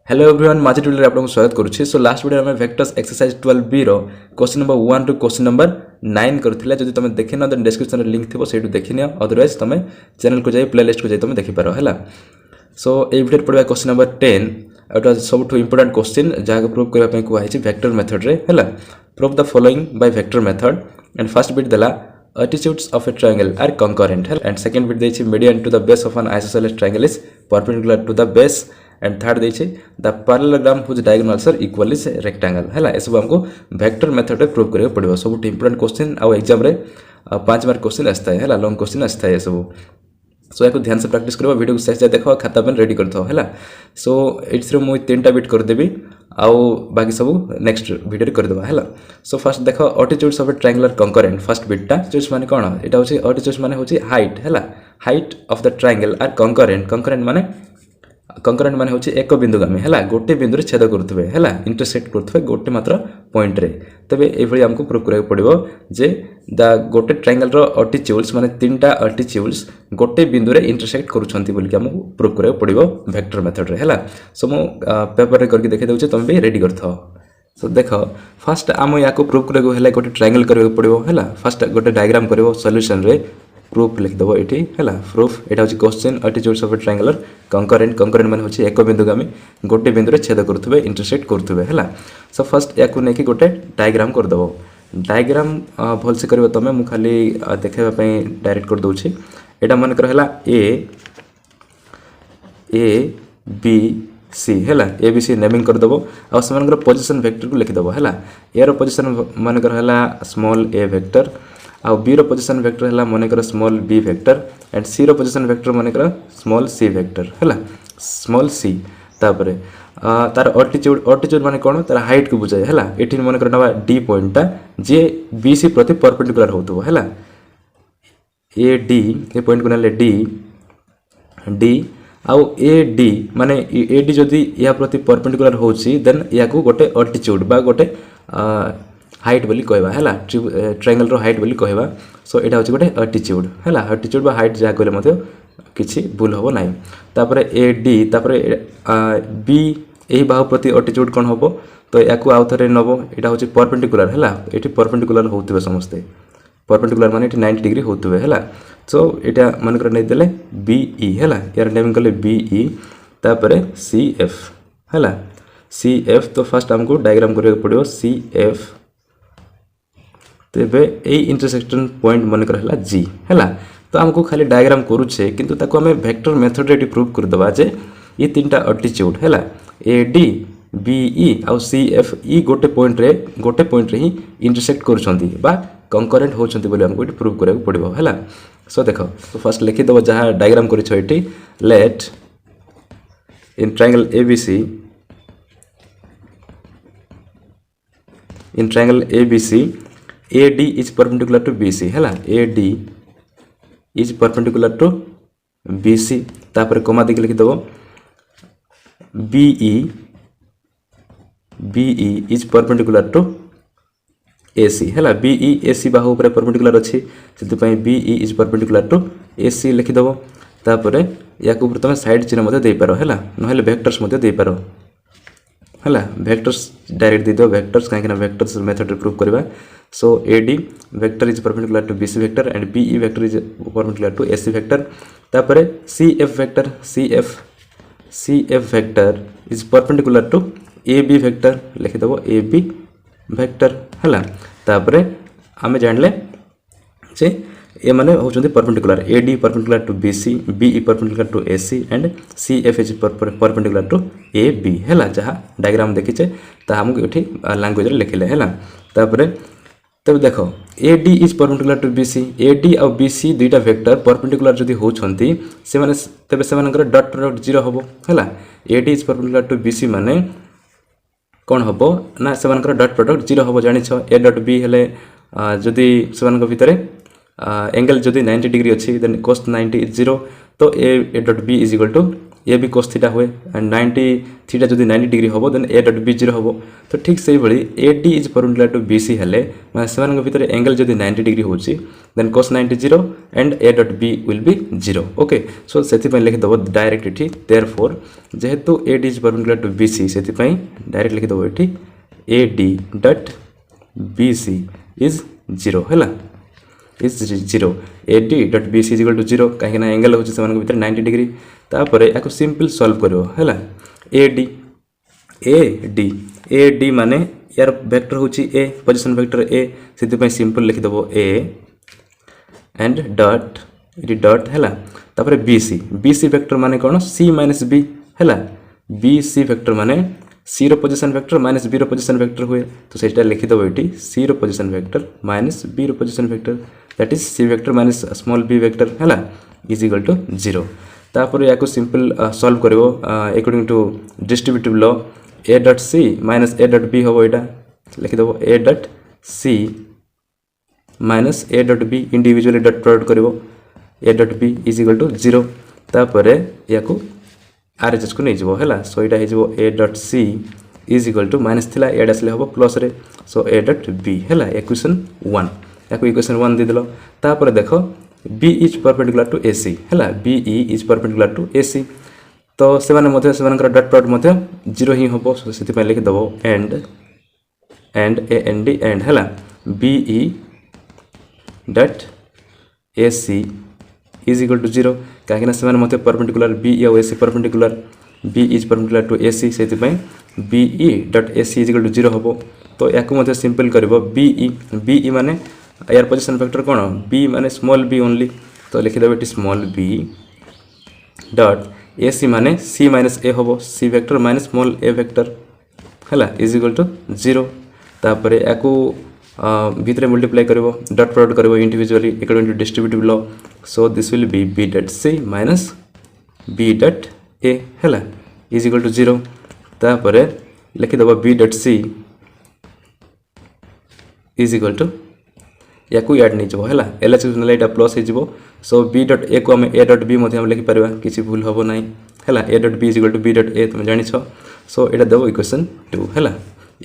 Hello everyone माझे tutorial आपको स्वागत करुच्ची। सो लास्ट वीडियो में वेक्टर्स एक्सरसाइज 12B रो question number 1 to question number 9 करथिला। जदि तुम देखि न डिस्क्रिप्शन रे लिंक थिबो सेटु देखि नियो, अदरवाइज तुम चैनल को जाई प्लेलिस्ट को जाई तुम देखि पारो हैला। सो ए वीडियो पढवा क्वेश्चन नंबर 10 एटा सबटु इंपोर्टेंट क्वेश्चन जहा प्रूव करबा पय को आइछि वेक्टर मेथड रे हैला। Prove the following by vector method and first bit देला attitudes of a triangle are concurrent and second bit देछि median to the base of an isosceles triangle is perpendicular to the base and third देछि the parallelogram whose diagonals are equal is rectangle हैला। ए सब हमको vector method रे prove करबा पड़िबो। सब important question आ exam रे 5 mark question आस्ता है हैला, लॉन्ग क्वेश्चन आस्ता है सब। सो याको ध्यान से प्रैक्टिस करो, वीडियो को शेष जाय देखो, खाता पेन रेडी कर दो हैला। सो एथरो मु तीनटा बिट कर देबी आउ बाकी सब नेक्स्ट वीडियो कर देबा हैला। सो फर्स्ट देखो altitudes of a triangular concurrent first बिटटा चूज माने कोन एटा होची एटीट्यूड्स माने होची हाइट हैला। Height of the triangle are concurrent. Concurrent माने होची एक बिंदुगामी हैला, गोटे बिंदु रे छेद करथबे हैला, इंटरसेक्ट करथबे गोटे मात्र पॉइंट रे। तबे ए भली हमको प्रूव करबा पड़िबो जे द गोटे ट्रायंगल रो एटीट्यूड्स माने तीनटा एटीट्यूड्स गोटे बिंदु रे इंटरसेक्ट करूछंती बोली के हमको प्रूव करबा पड़िबो वेक्टर मेथड रे हैला। सो मो पेपर रे करके देखै दउचे, तुम भी रेडी करथो। सो देखो फर्स्ट आम याको प्रूव करबो हैला, गोटे ट्रायंगल करबा पड़िबो हैला। फर्स्ट गोटे डायग्राम करबो सॉल्यूशन रे, प्रूफ लिख दबो एठी हैला। प्रूफ एटा होची question attitudes of a triangular concurrent. Concurrent माने होची एक बिंदुगामी गोटे बिंदु रे छेद करथबे इंटरसेक्ट करथबे हैला। सो फर्स्ट याको नेकी गोटे डायग्राम कर दबो। डायग्राम भल से करबो तमे, मु खाली देखेबा पई डायरेक्ट कर दउची। एटा मन कर हैला ए बी सी हैला, ए बी सी नेमिंग कर दबो। आ समान कर पोजीशन वेक्टर को लिख दबो हैला। ए रो पोजीशन मन कर हैला स्मॉल ए वेक्टर, आ बी रो पोजीशन वेक्टर हैला मन कर small B vector and C रो पोजीशन वेक्टर मन कर स्मॉल सी वेक्टर हैला, स्मॉल सी। तापर तार एटीट्यूड माने कोन तार हाइट को बुझाय हैला। एठी मन कर नबा डी पॉइंटटा जे बी सी प्रति परपेंडिकुलर होतबो हैला। ए डी ए पॉइंट को नले डी आउ ए डी माने ए डी जदी या प्रति परपेंडिकुलर होची देन या को गोटे एटीट्यूड बा गोटे हाइट बोली कहबा हैला, ट्रायंगल रो हाइट बोली कहबा। सो एटा होची गोटे एटीट्यूड हैला। एटीट्यूड बा हाइट जा कहले मते किछि भूल होबो नाही। तापर ए डी तापर बी एही बाहु प्रति एटीट्यूड कोन होबो, तो याकू आउ थरे नबो। एटा होची परपेंडिकुलर हैला, एठी परपेंडिकुलर होतबे समस्ते, परपेंडिकुलर माने एठी 90 डिग्री होतबे हैला। सो एटा मन कर नै देले बीई हैला, यार नेमिंग करले बीई। तापर सीएफ हैला, सीएफ। तो फर्स्ट हमको डायग्राम करबा पड़ियो सीएफ। तेबे ए इंटरसेक्शन पॉइंट मन कर हैला जी हैला। तो हमको खाली डायग्राम करूछे किंतु ताको हमें वेक्टर मेथड रे प्रूव कर दबा जे ये तीनटा एटीट्यूड हैला ए डी बी ई आ सी एफ ई गोटे पॉइंट रे ही इंटरसेक्ट करूछंती बा कंकरेंट होछंती बोली हमको प्रूव करबा पड़िबो हैला। सो देखो तो फर्स्ट लिखि दबो जहा डायग्राम करिछो एठी, let in triangle ABC in triangle ABC AD is perpendicular to BC हैला। AD is perpendicular to BC। तापर कोमा देके लिख दबो BE is perpendicular to AC हैला। BE AC बाहु ऊपर परपेंडिकुलर अछि, सेति पई BE is perpendicular to AC लिखि दबो। तापर याको ऊपर तमे साइड चिन्ह मते देई पारो हैला, नहले वेक्टर्स मते देई पारो हैला। वेक्टर्स डायरेक्ट दे दो, वेक्टर्स काहे कि ना वेक्टर्स मेथड प्रूव करबा। So A D vector is perpendicular to B C vector and B E vector is perpendicular to A C vector. तापर C F vector C F vector is perpendicular to A B vector लिखि दबो AB vector हैला। तापर आमे जानले जे ए माने होचंती perpendicular, A D perpendicular to B C, B E perpendicular to A C and C F is perpendicular to A B हैला। जहा डायग्राम देखिचे ता हमको एठी लैंग्वेज रे लिखले हैला। तापर तब देखो AD is perpendicular to BC, AD और बीसी दुईटा वेक्टर परपेंडिकुलर जदी होचंती से माने तबे से मानकर डॉट प्रोडक्ट 0 होबो हैला। AD is perpendicular to BC माने कोन होबो ना से मानकर डॉट प्रोडक्ट 0 होबो जानिछो। ए डॉट बी हेले जदी से मानकर भितरे एंगल जदी 90 डिग्री अछि देन cos 90 is 0, तो A dot B is equal to A B cos theta हुए एंड 90 थीटा जदि 90 डिग्री हम देन ए डट बी 0 हम तो ठीक से भाई A D is perpendicular to B C हेले माने सेमान भितर एंगल जदि 90 डिग्री होची then cos 90 0 and A dot B will be 0 okay so सेति पय लिखि दबो डायरेक्ट इठी देयरफॉर जेहेतु A D is perpendicular to B C सेति पय डायरेक्ट लिखि दबो इठी A D dot B C is 0 हैला is 0 A D dot B C is equal to 0 कहीं ना एंगल होची सेमान भितर 90 डिग्री तापरे याको सिंपल सॉल्व करियो हैला ए डी माने यार वेक्टर होची ए पोजीशन वेक्टर ए सेति पय सिंपल लिखि दबो ए एंड डॉट इटी डॉट हैला तापरे बी सी वेक्टर माने कोन सी माइनस बी हैला बी सी वेक्टर माने सी रो पोजीशन वेक्टर माइनस बी रो पोजीशन वेक्टर हुए तो सेटा लिखि दबो इटी सी रो पोजीशन वेक्टर माइनस बी रो position vector that is C vector minus small B vector हैला इज इक्वल टू 0 तापर याको सिंपल सॉल्व करिवो according to distributive law A dot C minus A dot B होबो एटा लिखि दबो A dot C minus A dot B individually dot product करिवो A dot B is equal to 0 तापर याको आरएचएस को नहीं जीवो हैला सो एटा हे जीवो A dot C is equal to minus थिला ए डसले होबो प्लस रे सो ए डॉट बी हैला इक्वेशन 1 याको इक्वेशन 1 दे दिलो तापर देखो B is perpendicular to AC हैला B is perpendicular to AC तो सेमाने मध्य सेमानकर डॉट प्रोडक्ट मध्य 0 ही होबो सो सेति पय लिखि दबो and A N D and हैला B E dot AC is equal to 0 कहीं सेमाने मध्य परपेंडिकुलर बी या AC perpendicular B is perpendicular to AC सेति पय B E dot AC is equal to 0 होबो तो याको मध्य सिंपल करबो बी ई माने यार पोजीशन वेक्टर कोन बी माने स्मॉल बी ओनली तो लिखि दबो it small B dot AC माने सी माइनस ए होबो C vector minus small A vector हैला इज इक्वल टू 0 तापरे याको भितरे मल्टीप्लाई करबो डॉट प्रोडक्ट करबो individually according to distributive law so this will be B dot C minus B dot A हैला is equal to 0 तापरे लिखि दबो B dot C is equal to याकू ऐड नहीं जबो हैला एलएचएस नले एटा प्लस हे जबो सो बी डॉट ए को हम ए डॉट बी मध्ये हम लिखि परबा किछि भूल होबो नाही हैला A dot B is equal to B dot A तुम जानि छ सो एटा देबो इक्वेशन 2 हैला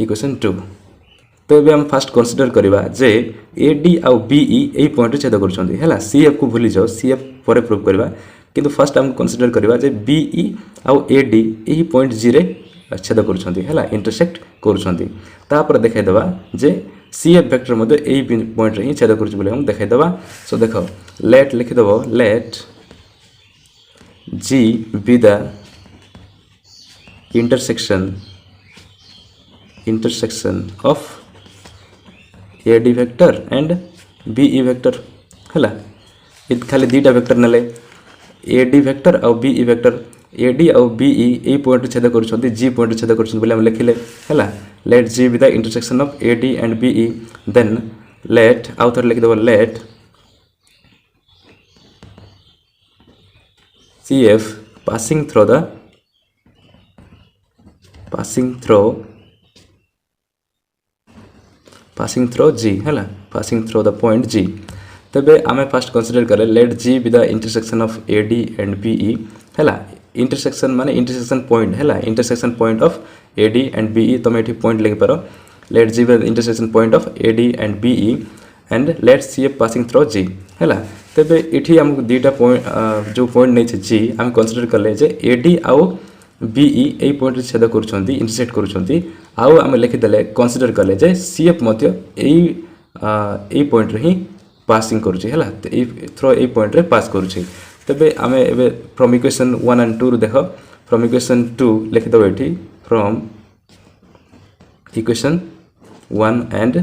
इक्वेशन 2 तो एबे हम फर्स्ट कंसीडर करबा जे ए डी आ बी ई एई पॉइंट छेद करछंती हैला सी एफ को भूली जाओ सी एफ परे प्रूव करबा किंतु फर्स्ट हम कंसीडर करबा जे बी ई आ ए डी एई पॉइंट जी रे छेद करछंती हैला इंटरसेक्ट करछंती तापर देखाइ देबा जे सी एफ वेक्टर मध्य ए पॉइंट रे ही छेद करछ बोले हम देखाइ देबा सो देखो लेट लिखि देबो let G be the intersection of A D vector and B E vector हैला इ खाली दीटा वेक्टर नेले ए डी वेक्टर और B E vector A D और बी ई ए पॉइंट छेद करछंती जी पॉइंट छेद करछंती बोले हम लिखिले हैला let G be the intersection of A D and B E then let आउथर लिख देबो let C F passing through G हैला passing through the point G तबे आमे फर्स्ट कंसीडर करे let G be the intersection of AD and BE हैला intersection माने intersection point हैला intersection point of AD and BE तुम एठी point लिख पारो let G be the intersection point of AD and BE and let CF passing through G हैला तबे एठी हमको दीटा पॉइंट जो पॉइंट नै छै G हम कंसीडर करले जे AD आउ BE ए पॉइंट रे छेद करूछंती इंटरसेक्ट करूछंती आउ हम लिखि देले कंसीडर करले जे CF मध्य ए पॉइंट रे ही पासिंग करूछि हैला त ए थ्रू ए पॉइंट रे पास करूछि तबे आमे एबे फ्रॉम इक्वेशन 1 एंड 2 रे देखो फ्रॉम इक्वेशन 2 लिखि दबो एठी फ्रॉम इक्वेशन 1 एंड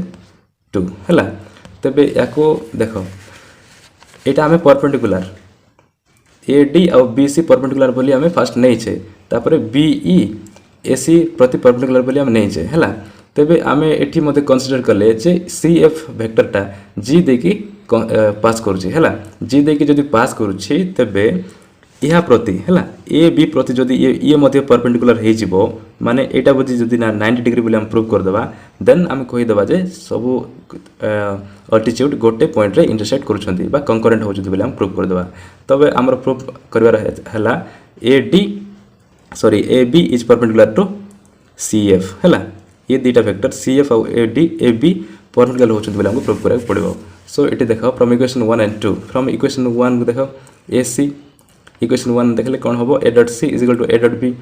2 हैला तबे याको देखो एटा हमें परपेंडिकुलर AD और BC परपेंडिकुलर बोली हमें फर्स्ट नहीं छे तापरे BE AC प्रति परपेंडिकुलर बोली हम नहीं छे हैला तबे आमे एठी मते कंसीडर करले जे CF वेक्टरटा G देकी पास करूछि हैला G देकी जदी पास करूछि तबे इहा प्रति हैला AB प्रति जदी ये मते परपेंडिकुलर हे जिवो माने एटा बदी जदी ना 90 डिग्री बोली हम प्रूव कर देबा देन हम कहि देबा जे सब अल्टीट्यूड गोटे पॉइंट रे इंटरसेक्ट करूछंती बा कंकरेंट हो जदी बोली हम प्रूव कर देबा तबे हमर प्रूव करबार हैला AD sorry A B is perpendicular to C F है ये दुटा वेक्टर सी एफ आउ ए बी परपेंडिकुलर होचंती बोले हमको प्रूव करबाक पड़िबो सो इट देख from equation 1 and 2 from equation 1 देख ए सी इक्वेशन 1 देखले कौन हम A dot C is equal to A dot B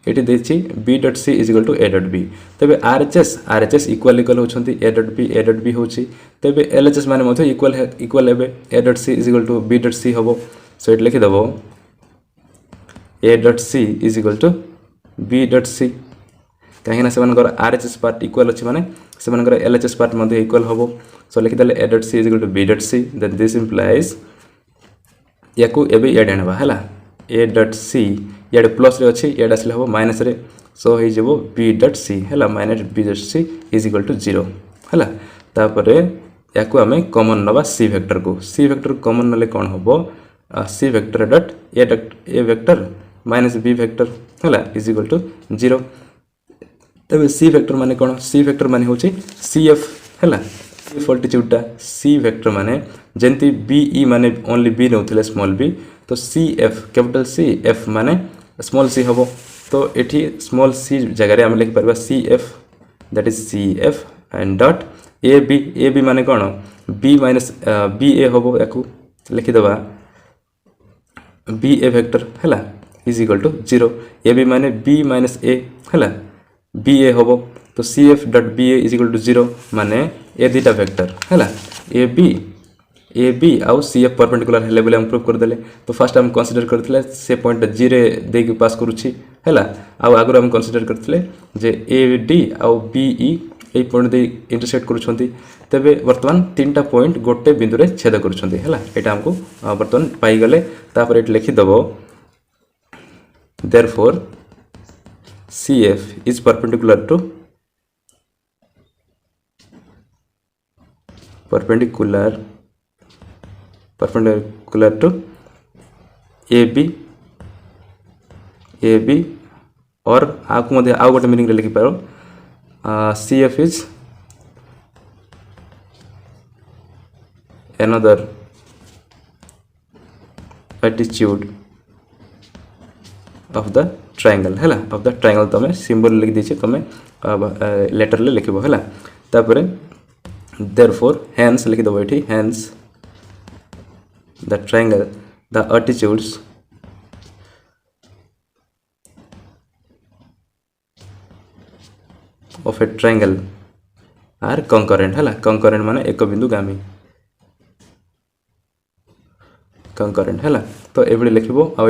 ये देती B dot C is equal to A dot B तेज R H S equal equal होती ए डॉट बी होची तेज एल एच एस मैंने equal equal A dot C is equal to B dot सी हम so ये लिखिदेव A dot C is equal to B dot C कहीं से R H S part equal अच्छी माने से L H S part equal हम सो लिखिदे A dot C is equal to B dot C then this implies या एड आना है ए डॉट सी ये प्लस रे अच्छी ये आसले हम माइनस रे सो हो बी डॉट सी है minus B dot C is equal to 0 है तापर या आम कॉमन नवा सी वेक्टर को सी वेक्टर कॉमन नले कौन हम C vector dot A vector minus B vector है इज इक्वल टू 0 तब सी वेक्टर माने कौन सी वेक्टर माने होची सी एफ है फल्टीट्यूडटा सी वेक्टर माने जंती बी ई माने ओनली बी नौथिले स्मॉल बी तो C F capital C F माने स्मॉल सी हम तो ये स्मॉल सी जगह आम लिख पार C F that is C F and dot A B माने कौन बी माइनस बी ए हम या लिखिदेवा बी ए वेक्टर है is equal to 0 A B माने बी माइनस ए है बी ए हम तो C F dot B A is equal to 0 माने ए दुटा वेक्टर है ए बी आउ सी एफ परपेंडिकुलर हेले बोले हम प्रूव करदेले तो फास्ट हम कंसीडर करथिले से पॉइंट जी रे दे के पास करूछि हैला आउ आगु हम कंसीडर करथिले जे ए डी आउ बी ई ए पॉइंट दे इंटरसेक्ट करूछंती तबे वर्तमान तीनटा पॉइंट गोटे बिंदु रे छेद करूछंती हैला एटा हमको वर्तमान पाई गले तापर एट लिखि दबो therefore C F is perpendicular to A B और आपको मध्य आउ गोटे मीनिंग लिखि पारो C F is another attitude of the triangle है ऑफ द ट्रायंगल तुम सिंबल लिख दीजिए तुम लेटर ले लिखब है तापर देयरफॉर हेन्स लिखिदेव ये hence the triangle the attitudes of a triangle are concurrent है concurrent माने एक बिंदु गामी concurrent है तो ये लिखो आ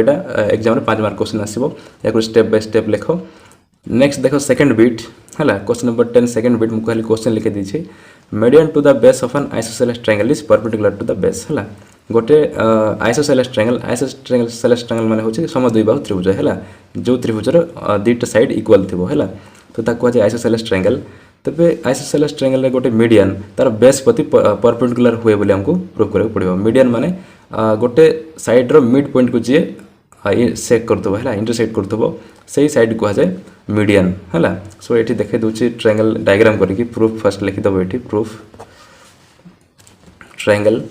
एग्जाम में 5 मार्क क्वेश्चन आसो या स्टेप बाय स्टेप लिख नेक्स्ट देखो सेकंड बीट है क्वेश्चन नंबर 10 सेकंड बीट मुझे खाली क्वेश्चन लिखे दीजिए median to the base of an isosceles triangle is perpendicular to the base है गोटे आइसोसेलेस ट्रायंगल माने होचे समद्विबाहु त्रिभुज है जो त्रिभुजर दुईटा साइड इक्वल थी है तो ताको आज आइसोसेलेस ट्रायंगल तबे आइसोसेलेस ट्रायंगल रे गोटे मीडियन तार बेस प्रति परपेंडिकुलर हुए बोले हमको प्रूव करबा पड़िबो मीडियन माने गोटे साइड रो मिड पॉइंट को जे सेक करथबो है इंटरसेक्ट करथबो सही साइड को जाए मीडियन है सो ये देखे दूसरी ट्रायंगल डायग्राम करके प्रूफ फर्स्ट लिखिदेव ये प्रूफ ट्रायंगल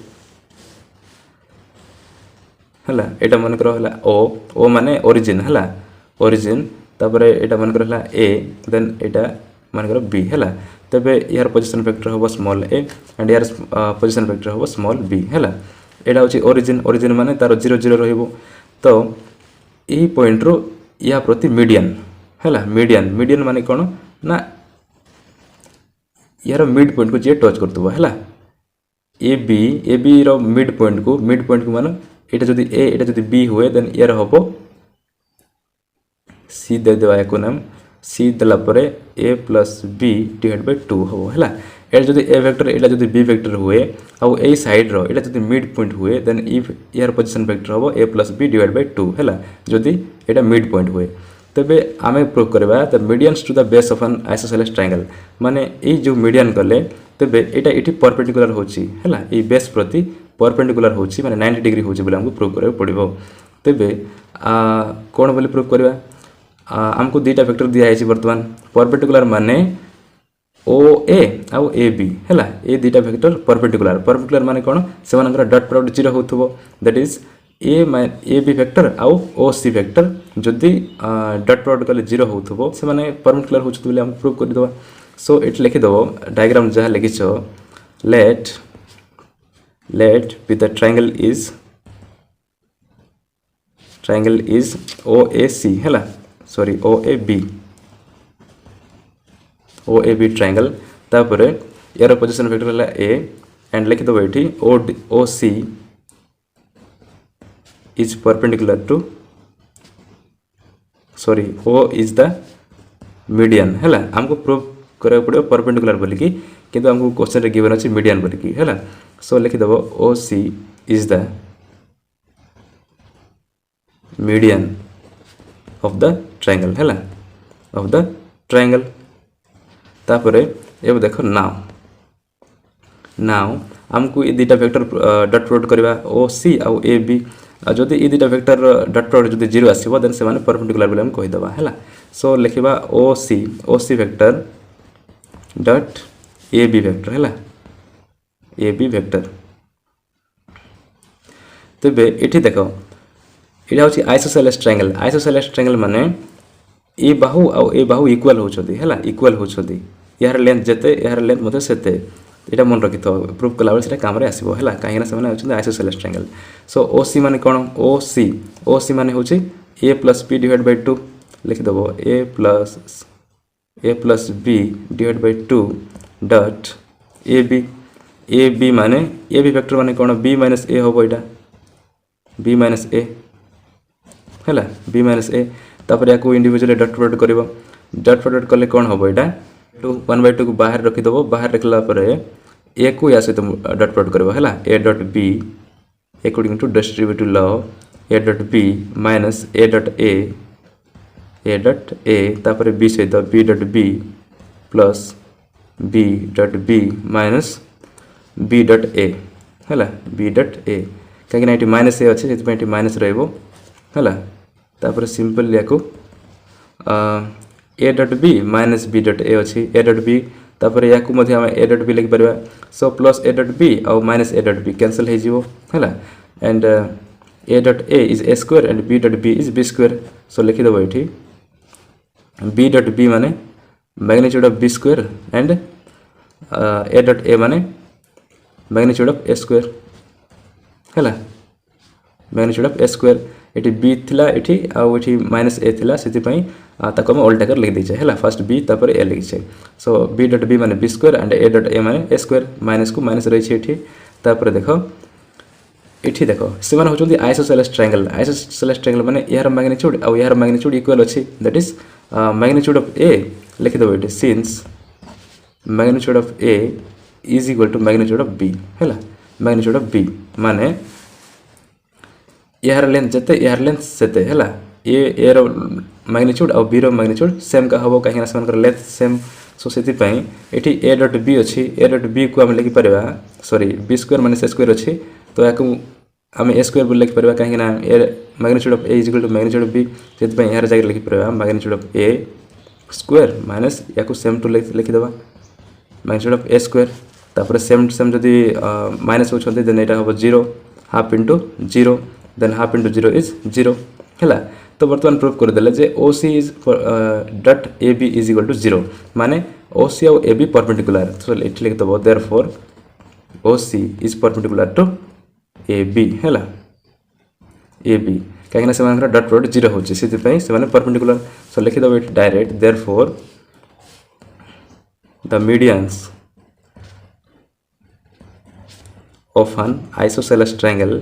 है यहाँ मनकर है ओ माने ओरिजिन है ओरिजिन तापर यहाँ मनकर है ए देन यहाँ मनकर बी है तेरे यार पोजिशन फैक्टर हम स्मॉल ए एंड यार पोजिशन फैक्टर हम स्मॉल बी है यहाँ हूँ ओरिजिन ओरिजिन माने तार 0 0 रहिबो तो यही पॉइंट रो या प्रति मीडियन है मीडियन माने कौन ना यार मिड पॉइंट को जी टच करतबो है ए बी रो मिड पॉइंट को माने एटा जदि ए एटा जदि बी हुए देन यार हम सी दे देवा एको नाम सी देला परे ए प्लस बी डिवाइड बाय 2 हम है एटा जदि ए वेक्टर एटा जदि बी वेक्टर हुए आउ ए साइड रो एटा जदि मिड पॉइंट हुए देन इफ यार पोजीशन वेक्टर हम ए प्लस बी डिवाइड बाय 2 है जदि एटा मिड पॉइंट हुए तेबे आमे प्रूव करबा the medians to the base of an isosceles triangle माने ए जो मीडियन करले तेबे एटा एठी परपेंडिकुलर होची है ए बेस प्रति परपेंडिकुलर होची माने 90 डिग्री होची बोले हमको प्रूव करबा पड़िबो तेबे कोन बोले प्रूव करबा हमको दुईटा वेक्टर दिया है वर्तमान परपेंडिकुलर माने ओ ए आउ ए बी है ए दुईटा वेक्टर परपेंडिकुलर माने कौन से डॉट प्रोडक्ट 0 होथबो that is A B vector आउ ओ सी वेक्टर जदि डट प्रोडक्ट कले 0 होथबो से माने परपेंडिकुलर होछ बोली हम प्रूव कर दबा सो इट लिखि दबो डायग्राम जहा लिखिछो let be the triangle is OAC हैला सॉरी OAB triangle तापर यार पोजीशन वेक्टर हला A एंड लिखि दबो एठी OC is perpendicular to sorry O is the median हैला हमको प्रूव करे पड़ो परपेंडिकुलर बोली कि किंतु हमको क्वेश्चन रे गिवन अछि मीडियन बोली कि हैला सो लिखि दबो OC is the median of the triangle हैला of the triangle तापरे एब देखो नाउ हमको ए दुटा वेक्टर डॉट प्रोडक्ट करबा OC आ AB जदि ए दुटा वेक्टर डॉट प्रोडक्ट जदि 0 आसीबो देन से माने परपेंडिकुलर बोली हम कहि दबा हैला सो लिखिबा OC vector dot AB vector हैला AB वेक्टर तबे एठी देखो एटा होची आइसोसेलेस ट्रायंगल माने ए बाहु आ ए बाहु इक्वल होछोदी हैला इक्वल होछोदी यार लेंथ जते यार लेंथ मते सेते एटा मन रखितो प्रूफ कला बेले सेटा काम रे आसीबो हैला काहेना से माने होछन आइसोसेलेस ट्रायंगल सो OC माने कोन OC माने होची a + b / 2 लिख दबो a + b / 2 डॉट AB माने AB वेक्टर माने कोन b - a होबो एटा b - a हैला b - a तापर याको इंडिविजुअली डॉट प्रोडक्ट करबो डॉट प्रोडक्ट करले कोन होबो एटा 1/2 को बाहर रखि दबो बाहर रखला परे a को या से तुम डॉट प्रोडक्ट करबो हैला a dot b according to distributive law a dot b minus a dot a तापर b से द b dot b plus b dot b minus b dot a हैला b डॉट a काहे कि 90 minus a अछि सेति point minus रहबो हैला तापर सिंपल याको a dot b minus b dot a अछि a डॉट b तापर याको मध्ये हम a डॉट b लिख परबा so plus a dot b और minus a dot b cancel हे जिवो हैला and a dot a is a square and b dot b is b square so लिखि दबो एठी b डॉट b माने magnitude of b square and a dot a माने magnitude of a square हैला magnitude of a square एठी b थिला एठी आ एठी माइनस a थिला सेति पई ताको हम उल्टा कर लिख दै छै हैला फर्स्ट b तापर a लिख छै सो b डॉट b माने b square and a dot a माने a स्क्वायर माइनस को माइनस रही छै एठी तापर देखो एठी देखो से माने होचोंदी आइसोसेलेस ट्रायंगल माने यार मैग्नीट्यूड आ यार मैग्नीट्यूड इक्वल अछि that is magnitude of a लिख दो एठी since magnitude of a is equal to magnitude of b हैला मैग्नीट्यूड ऑफ b माने यार लेंथ जते यार लेंथ सेते हैला ए रो मैग्नीट्यूड और b रो मैग्नीट्यूड सेम का हबो काहे ना समान कर लेंथ सेम सो सेति पई एठी a डॉट b अछि a डॉट b को हम लिखि परबा sorry b square minus a square अछि तो याको हम a स्क्वायर बोल लिखि परबा काहे ना magnitude of a is equal to magnitude of b सेति पई यार जाके लिखि परबा magnitude of a square minus याको सेम टू लिखि दबा मैग्नीट्यूड ऑफ a स्क्वायर तापर सेम जदी माइनस होछंती देन एटा हबो 0 half into 0 then half into 0 is 0 हैला तो वर्तमान प्रूफ कर देले जे OC is dot AB is equal to 0 माने OC और AB परपेंडिकुलर सो इट लिख दबो therefore OC is perpendicular to AB हैला AB काहे ना से मानकर डॉट प्रोडक्ट 0 होची सेति पई से माने परपेंडिकुलर सो लिख दबो it direct therefore the medians of an isosceles triangle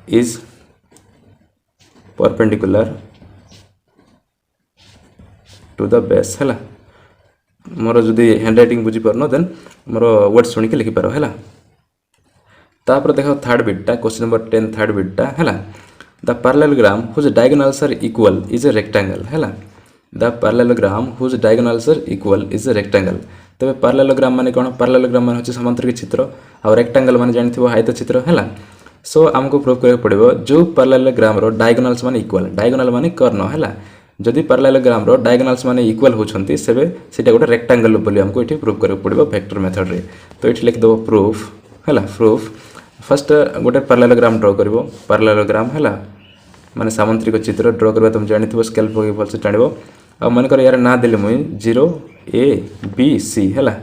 is perpendicular to the base हैला मोर जदी हैंडराइटिंग बुझी परनो देन मोर वर्ड सुनी के लिखि पारो हैला तापर देखो थर्ड बिटटा क्वेश्चन नंबर 10 थर्ड बिटटा हैला the parallelogram whose diagonals are equal is a rectangle हैला the parallelogram whose diagonals are equal is a rectangle तबे पैरेललोग्राम माने कोन पैरेललोग्राम माने होची समांतरिक चित्र और रेक्टेंगल माने जानिथिबो आयत चित्र हैला सो हमको प्रूफ करके पड़िबो जो पैरेललोग्राम रो डायगोनल्स माने इक्वल डायगोनल माने कर्ण हैला जदि पैरेललोग्राम रो डायगोनल्स माने इक्वल होछंती सेबे सेटा गोटे रेक्टेंगल बोली हमको एठी प्रूफ करके पड़िबो वेक्टर मेथड रे तो एठी लिख दो प्रूफ हैला प्रूफ फर्स्ट गोटे पैरेललोग्राम ड्र करिवो पैरेललोग्राम हैला माने सामंत्रिक चित्र ड्र करबा तुम जानिथिबो स्केल पके भलसे टाणिबो आ मन कर यार ना देले मुई 0 A B C हैला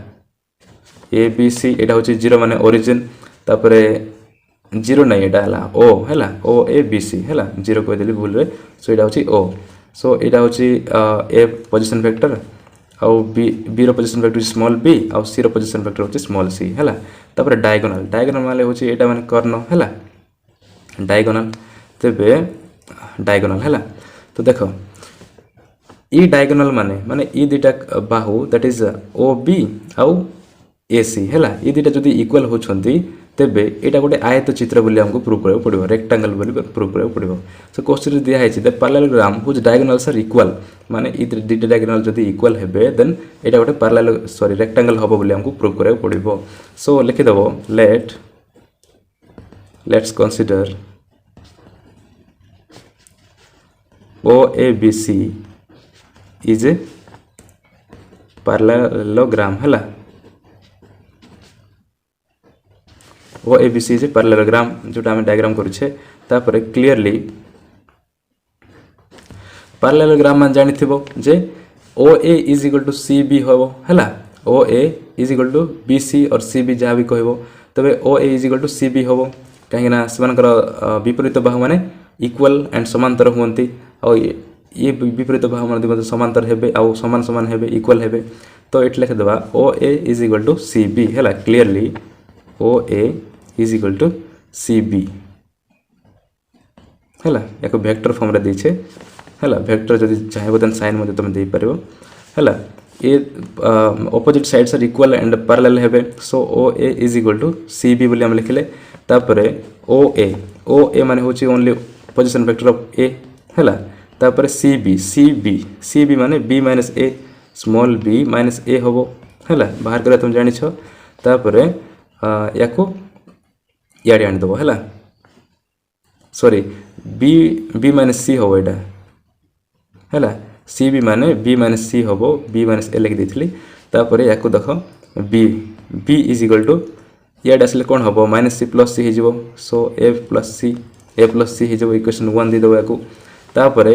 A B C एटा होची 0 माने ओरिजिन तापरे 0 नहीं एटा हैला O हैला O A B C हैला 0 कह देली भूल रे सो एटा होची O सो एटा होची A पोजीशन वेक्टर आउ B रो पोजीशन वेक्टर स्मॉल b आउ C रो पोजीशन वेक्टर होची स्मॉल c हैला तापर डायगोनल माने होची एटा माने कर्ण हैला डायगोनल तेबे डायगोनल हैला तो देखो ई डायगोनल माने ई दुटा बाहु दैट इज OB आउ AC हैला ई दुटा जदी इक्वल होछंती तेबे एटा गोटे आयत चित्र बोली हमको प्रूव करबो पड़िबो रेक्टेंगल बोली प्रूव करबो पड़िबो सो क्वेश्चन दिया है the parallelogram whose diagonals are equal माने ई दुटा डायगोनल जदी इक्वल हेबे देन एटा गोटे पैरेलल सॉरी रेक्टेंगल हबो बोली हमको प्रूव करबो पड़िबो सो लिखि दबो let's consider OABC is a parallelogram हैला OABC is a parallelogram जोटा हम डायग्राम करूछे तापर क्लियरली पैरेललोग्राम मान जानि थिबो जे OA is equal to CB होबो हैला OA is equal to BC और CB जहाँ भी कहबो तबे OA is equal to CB होबो काहे ना समानकर विपरीत बाहु माने इक्वल एंड समांतर होंती और ये विपरीत बाहु माने समांतर हेबे आउ समान समान हेबे इक्वल हेबे तो एट लिख देबा OA is equal to CB हैला clearly OA is equal to CB हैला एको वेक्टर फॉर्म रे दैछे हैला वेक्टर जदी चाहेबो देन साइन मध्ये तुम देई परबो हैला ए opposite sides are equal and parallel हेबे so OA is equal to CB बोली हम लिखले तापरे OA माने होची only position vector of A हैला तापरे CB माने B minus A small b minus A होबो हैला बाहर करे तुम जानि छ तापरे याको याडे आनि दबो हैला सॉरी B माइनस C होबो एटा हैला CB माने B माइनस C होबो B माइनस A लिख देथली तापरे याको देखो B इज इक्वल टू याड असले कोन होबो माइनस C प्लस C हिजबो सो A प्लस C हिजबो इक्वेशन 1 दे दबो याको तापरे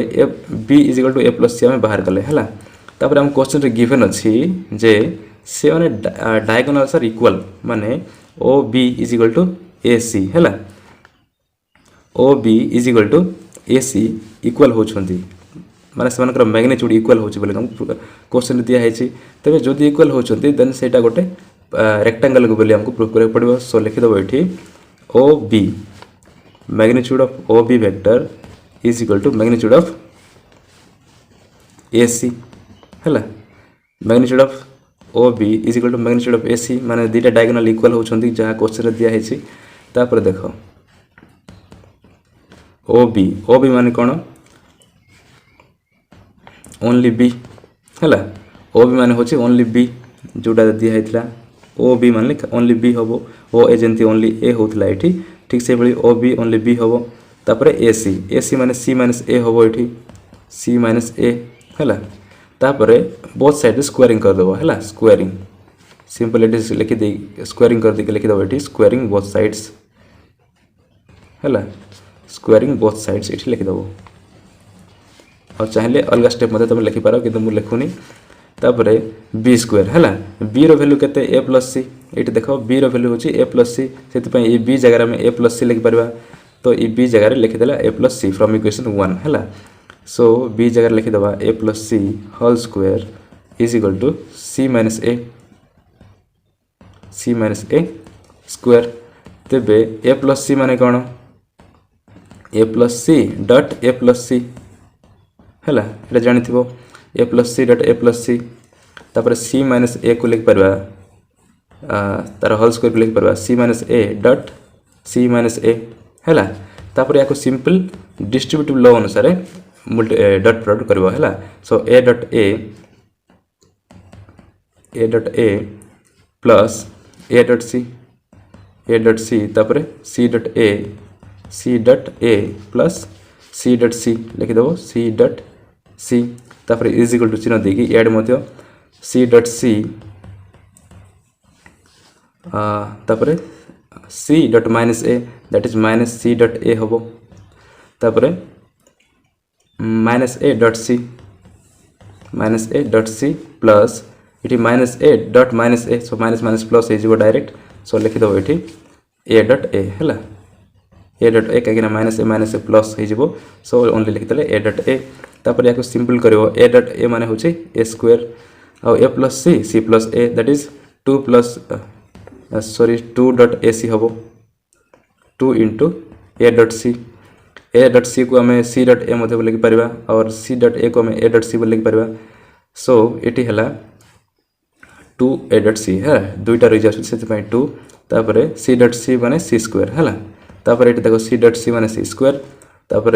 B is equal to A plus C हम बाहर करले हैला तापरे हम क्वेश्चन रे गिवन अछि जे से माने डायगोनल्स आर इक्वल माने OB is equal to AC हैला OB is equal to AC equal होछंती माने समानकर मैग्नीट्यूड इक्वल होछि बोले हम क्वेश्चन दिया है छी तबे जदी इक्वल होछंती देन सेटा गोटे रेक्टेंगल को बोली हमको प्रूव करे पड़िबो सो लिखि दबो एठी OB magnitude of OB vector is equal to magnitude of AC हैला magnitude of OB is equal to magnitude of AC माने दुटा डायगोनल इक्वल होछंती जहा क्वेश्चन दिया है छी तापर देखो OB माने कोन ओनली B हैला OB माने होछि ओनली B जोटा दिया हैतला OB माने ओनली B होबो O एजेंती ओनली A होतला एठी ठीक से बली OB ओनली B होबो तापर AC माने C माइनस A होबो एठी C माइनस A हैला तापर बोथ साइड स्क्वायरिंग कर देबो हैला स्क्वायरिंग सिंपल इट इज लिखि दे स्क्वायरिंग कर दे के लिखि दबो एठी स्क्वायरिंग बोथ साइड्स हैला स्क्वायरिंग बोथ साइड्स एठी लिखि दबो और चाहले अलग स्टेप मते तुम लिखि पारो किंतु मु लिखुनी तापर B स्क्वायर हैला B रो वैल्यू केते A प्लस C एठी देखो B रो वैल्यू होची A प्लस C सेति पय ए B जगह में A प्लस C लिखि परबा तो ए B जगह लिखि देला A plus C from equation 1 हैला सो B जगह लिखि दबा A plus C whole square is equal to C minus A square तेबे A प्लस C माने कोन A plus C dot A plus C हैला एटा जानि थिबो A plus C dot A plus C तापर C माइनस A को लिख परबा तार होल स्क्वायर को लिख परबा C minus A dot C minus A हैला तापर याको सिंपल डिस्ट्रीब्यूटिव लॉ अनुसार डॉट प्रोडक्ट करबो हैला so A dot A plus A dot C तापर C dot A plus C dot C लिखि दबो C डॉट C तापर इज इक्वल टू चिन्ह देकी ऐड मध्य C डॉट C तापर C dot minus A that is minus C dot A हम तापर minus A dot C plus ये minus A dot minus A so minus minus plus हो direct सो लिखिदेव ये ए डट ए है ए डट ए कहीं माइनस ए प्लस हो सो ओनली लिखिदे ए डट ए तापर या सिंपल कर ए डट ए माने होची ए स्क्वायर आउ A plus C plus A that is 2 plus sorry 2 dot A C हम 2 इंटू ए डट सी को आम सी डट ए लिखि पार और सी डट ए को आम ए डट सी लिखि पार सो ये है 2 ए डट सी है दुईटा रही जाए 2 तापर सी डट सी माने सी स्क्वायर है तापर ये देखो सी डट सी माने सी स्क्वायर तापर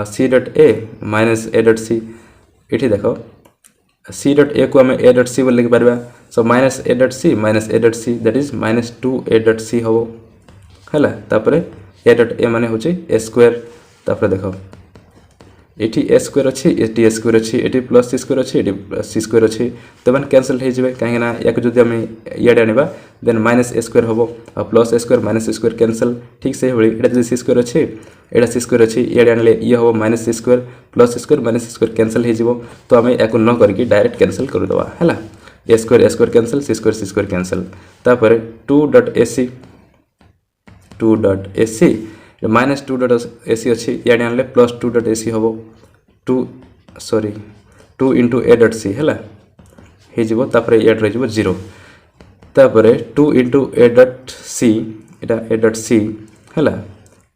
C dot A minus A dot सी ये देखो सी डट ए को आम ए डट सी लिखि पार so minus A dot C that is minus 2 A dot C हम है तापर ए डट ए माने होची ए स्क्वायर तापर देखो ये ए स्क्वायर अच्छी ए स्क्वायर अच्छी ये प्लस सी स्क्वायर अच्छी ये सी स्क्वायर अच्छी तो मैंने कैनसल हो कहीं या जो आम इे आने देन माइनस ए स्क्वायर हम और प्लस ए स्क्वायर माइनस ए स्क्वायर कैनसल ठीक से भाई जो सी स्क्वायर अच्छी एटा सी स्क्वायर अच्छी इे आने ये हम माइनस सी स्क्वायर प्लस सी स्क्वायर माइनस सी स्क्वायर कैनसल हो तो आम या न करके डायरेक्ट कैनसल करदे है ए स्क्वायर कैनसल सी स्क्वायर कैनसल तापर 2 dot A C minus 2 dot A सी अच्छी इे आने प्लस 2 डट ए सी हम 2 इंटू ए डट सी है तापर ये रही 0 तापर 2 इंटू ए डट सी इटा ए डट सी है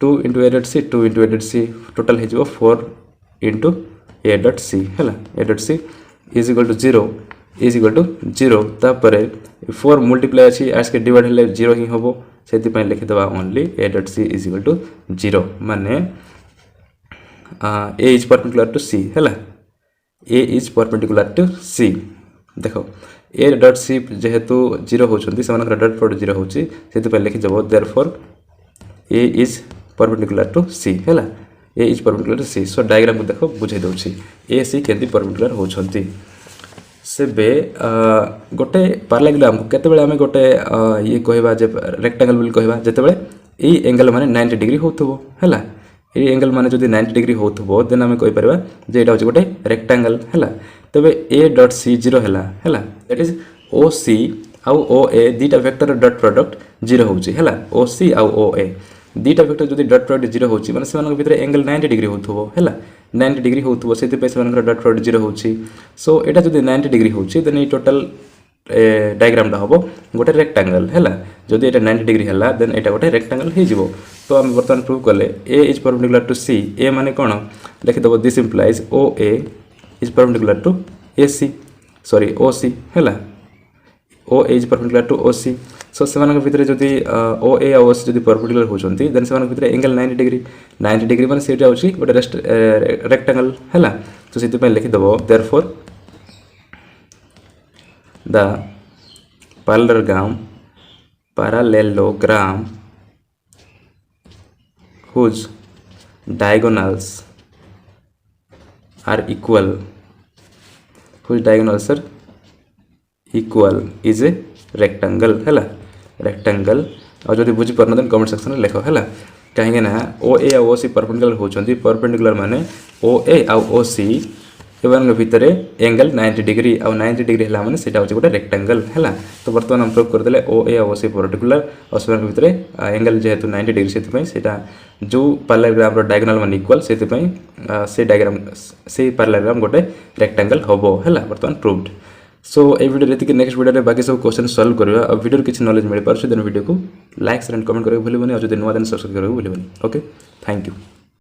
2 इंटू ए डट सी 2 इंटू ए डट सी टोटाल हो 4 इंटू ए डट सी है ए dot C is equal to 0 तापर 4 मल्टीप्लाई अच्छी आज के डिवाइड हेल्ले 0 ही हम से लिखिदेवा only A dot C is equal to 0 माने A is perpendicular to C है A is perpendicular to C देखो ए डट सी जेहेतु 0 होती से डट प्रोडक्ट 0 होची लिखिदेव therefore A is perpendicular to C है A is perpendicular to C so diagram को देखो बुझे दूसरी ए सी केमती परपेंडिकुलर होती से गोटे पारलागिल आमको केतबेले आम गोटे ये कहवा रेक्टांगल बोली कहवा जितेबाला ये एंगल माने 90 डिग्री होथबो हैला ये एंगल माने जदि 90 डिग्री होथबो देन आम कहि परबा जे एटा होची गोटे रेक्टांगल हैला तबे ए डॉट सी 0 हैला दैट इज ओ सी आउ ओ ए दीटा वेक्टर डॉट प्रोडक्ट 0 होची हैला ओ सी आउ ओ ए दीटा वेक्टर जदि डॉट प्रोडक्ट 0 होची माने सेमान भितर एंगल 90 डिग्री होथबो हैला 90 डिग्री होथबो सेति पे सेमान डॉट प्रोडक्ट 0 होची सो एटा जदि 90 डिग्री होची देन ये टोटल डायग्राम टा होबो गोटे रेक्टांगल हैला जदि एटा 90 डिग्री हैला देन एटा गोटे रेक्टांगल हे जिवो तो हम वर्तमान प्रूव करले A is perpendicular to C A माने कोन लिखि दबो this implies O A is perpendicular to A C sorry O C हैला O A is perpendicular to O C so सेमान भितर जदि ओ ए और ओ सी जदि परपेंडिकुलर होचंती देन सेमान भितर एंगल 90 डिग्री माने सेटा होची गोटे रेक्टांगल हैला तो सेति पे लिखि दबो therefore the parallelogram whose diagonals are equal is a rectangle है rectangle और जो बुझी पारना देन कमेंट सेक्शन में लिखो है कहीं ना ओ ए और ओ सी परपेंडिकुलर होचंती परपेंडिकुलर माने ओ ए और ओ सी एवं भितर एंगल 90 डिग्री और 90 डिग्री है माने सेटा होची गोटे रेक्टांगल है तो बर्तमान हम प्रूव करदेले ओ ए और ओ सी परपेंडिकुलर और से भितर एंगल जेहेतु 90 डिग्री से सेटा जो पैरेललोग्राम रो डायगोनल मान इक्वल से डायग्राम से पैरेललोग्राम गोटे रेक्टांगल होबो है बर्तमान प्रूव्ड सो ए वीडियो रेती नेक्स्ट वीडियो में बाकी सब क्वेश्चन सॉल्व करवा और वीडियो किसी नॉलेज मिल पारे देन वीडियो को लाइक शेयर एंड कमेंट करके भूलबनी और जो नुआ देन सब्सक्राइब करके भूलबनी ओके थैंक यू।